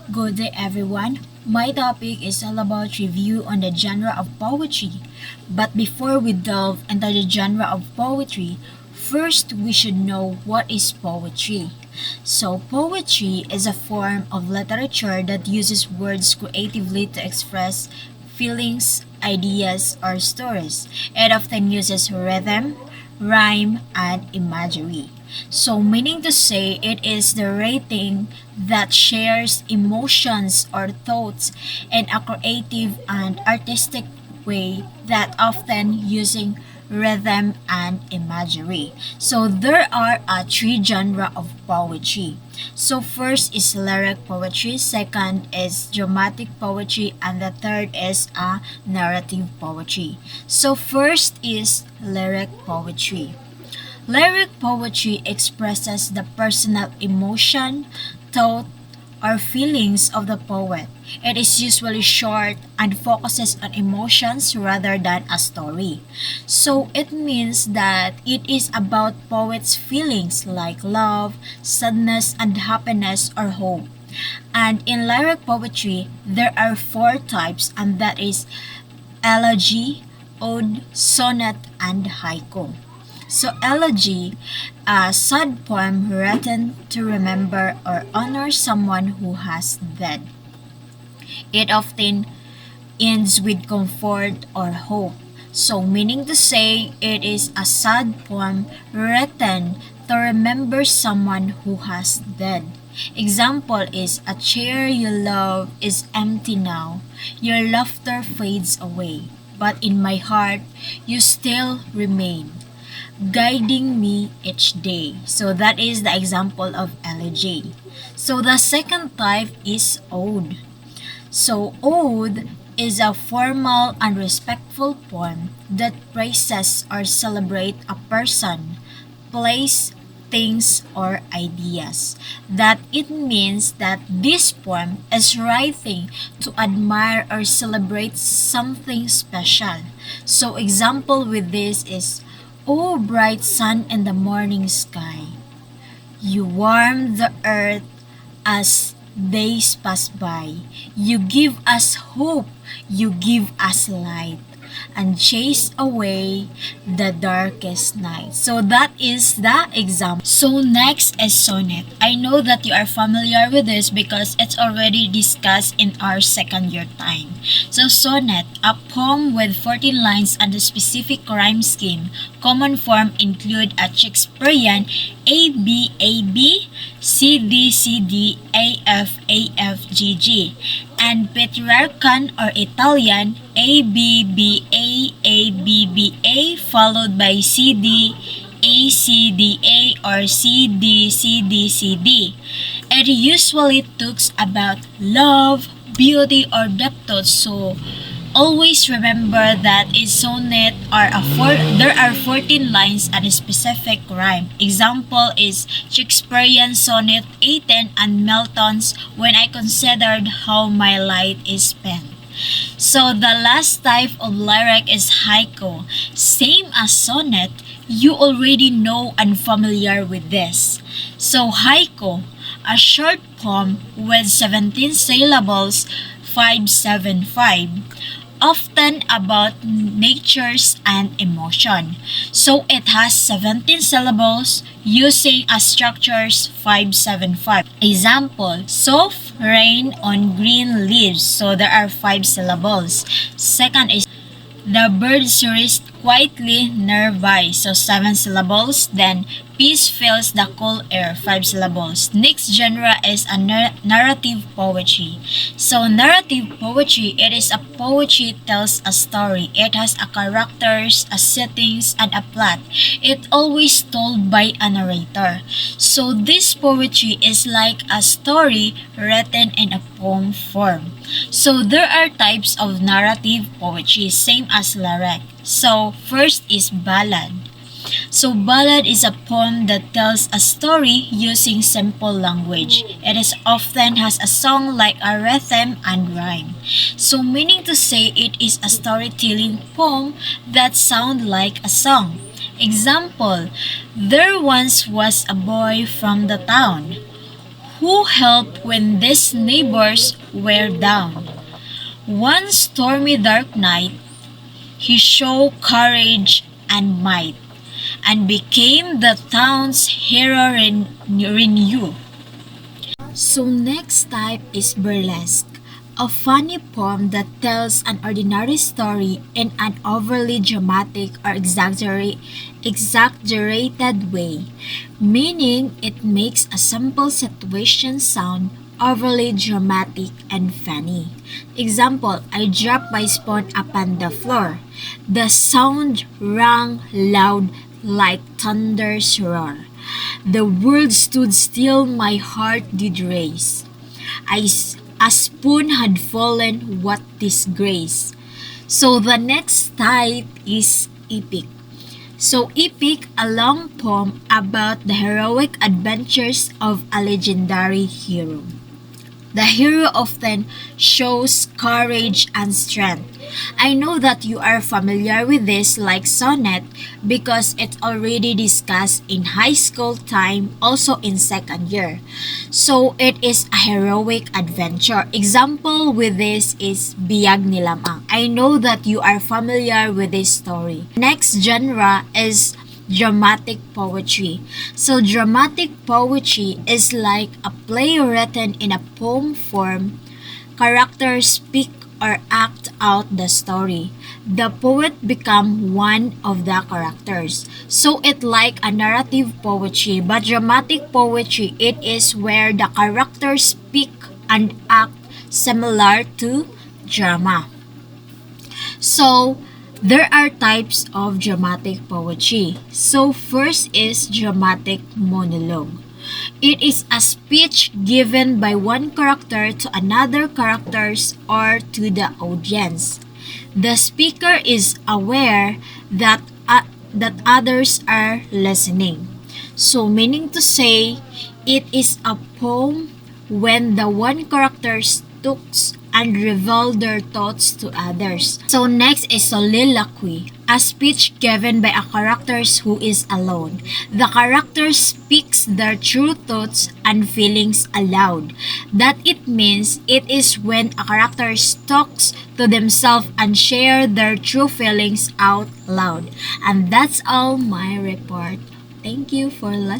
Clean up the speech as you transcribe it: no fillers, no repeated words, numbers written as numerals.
Good day, everyone. My topic is all about review on the genre of poetry. But before we delve into the genre of poetry, first we should know what is poetry. So, poetry is a form of literature that uses words creatively to express feelings, ideas, or stories. It often uses rhythm, rhyme, and imagery. So, meaning to say, it is the writing that shares emotions or thoughts in a creative and artistic way that often using rhythm and imagery. So there are three genre of poetry. So first is lyric poetry, second is dramatic poetry, and the third is a narrative poetry. So first is lyric poetry. Lyric poetry expresses the personal emotion, thought, or feelings of the poet. It is usually short and focuses on emotions rather than a story. So it means that it is about poet's feelings like love, sadness, and happiness or hope. And in lyric poetry, there are four types, and that is elegy, ode, sonnet, and haiku. So elegy, a sad poem written to remember or honor someone who has died. It often ends with comfort or hope. So meaning to say it is a sad poem written to remember someone who has died. Example is a chair you love is empty now. Your laughter fades away, but in my heart you still remain, guiding me each day. So that is the example of elegy. So the second type is ode. So ode is a formal and respectful poem that praises or celebrate a person, place, things, or ideas. That it means that this poem is writing to admire or celebrate something special. So example with this is, "O bright sun in the morning sky, you warm the earth as days pass by. You give us hope, you give us light, and chase away the darkest night." So that is the example. So next is sonnet. I know that you are familiar with this because it's already discussed in our second year time. So sonnet, a poem with 14 lines and a specific rhyme scheme. Common form include a Shakespearean A B A B, C D C D, A F A F G G, and Petrarchan or Italian A B B A followed by C D A C D A or C D C D C D. It usually talks about love, beauty, or depth. So always remember that in sonnet there are 14 lines and a specific rhyme. Example is Shakespearean sonnet 18 and Milton's When I Considered How My Light Is Spent. So the last type of lyric is haiku. Same as sonnet, you already know and familiar with this. So haiku, a short poem with 17 syllables, 575, often about natures and emotion. So it has 17 syllables using a structures 575. Example, soft rain on green leaves. So there are 5 syllables. Second is the birds rest quietly nearby. So 7 syllables. Then peace fills the cool air. 5 syllables. Next genre is a narrative poetry. So narrative poetry, it is a poetry tells a story. It has a characters, a settings, and a plot. It always told by a narrator. So this poetry is like a story written in a poem form. So there are types of narrative poetry, same as lyric. So first is ballad. So ballad is a poem that tells a story using simple language. It is often has a song like a rhythm and rhyme. So meaning to say it is a storytelling poem that sound like a song. Example, there once was a boy from the town who helped when these neighbors were down. One stormy dark night, he showed courage and might, and became the town's hero renew. So next type is burlesque, a funny poem that tells an ordinary story in an overly dramatic or exaggerated way, meaning it makes a simple situation sound overly dramatic and funny. Example, I dropped my spoon upon the floor. The sound rang loud like thunder's roar. The world stood still, my heart did race. A spoon had fallen, what disgrace. So the next type is epic. So epic, a long poem about the heroic adventures of a legendary hero. The hero often shows courage and strength. I know that you are familiar with this like sonnet because it's already discussed in high school time, also in second year. So it is a heroic adventure. Example with this is Biyag ni Lamang. I know that you are familiar with this story. Next genre is dramatic poetry. So dramatic poetry is like a play written in a poem form. Characters speak or act out the story. The poet become one of the characters. So it like a narrative poetry, but dramatic poetry it is where the characters speak and act similar to drama. So there are types of dramatic poetry. So first is dramatic monologue. It is a speech given by one character to another characters or to the audience. The speaker is aware that others are listening. So meaning to say, it is a poem when the one character talks and reveal their thoughts to others. So next is soliloquy, a speech given by a character who is alone. The character speaks their true thoughts and feelings aloud. That it means it is when a character talks to themselves and share their true feelings out loud. And that's all my report. Thank you for listening.